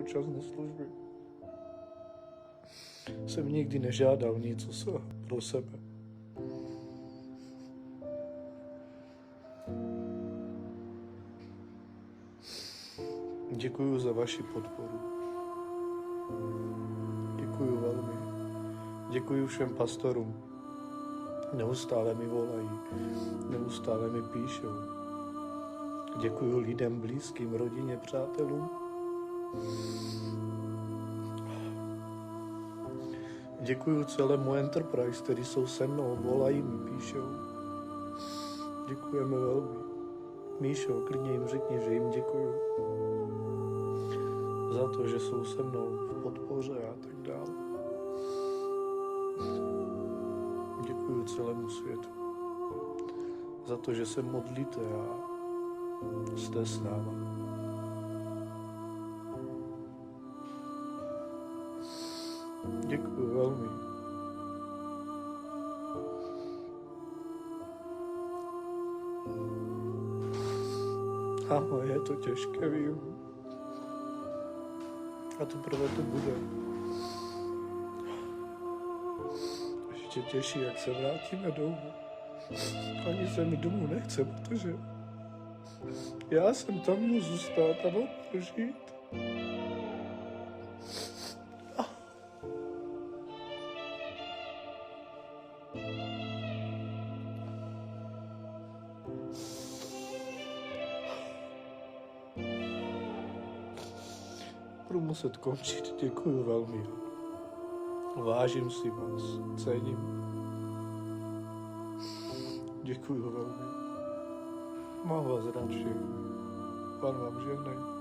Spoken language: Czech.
dočasné služby jsem nikdy nežádal nic pro sebe. Děkuju za vaši podporu. Děkuju velmi. Děkuju všem pastorům. Neustále mi volají, neustále mi píšou. Děkuju lidem blízkým, rodině, přátelům. Děkuju celému Enterprise, který jsou se mnou, volají mi, píšou. Děkujeme velmi. Míšo, klidně jim řekni, že jim děkuju za to, že jsou se mnou v podpoře a tak dále. Děkuju celému světu za to, že se modlíte a jste s náma. Děkuju velmi. Ano, je to těžké, vím. A teprve to bude. Ještě těžší, jak se vrátíme domů. Ani se mi domů nechce, protože já jsem tam měl zůstat a mohl žít. Budu muset končit, děkuju velmi. Vážím si vás, cením. Děkuju velmi. Mám vás rád všechny. Pán vám žehnej.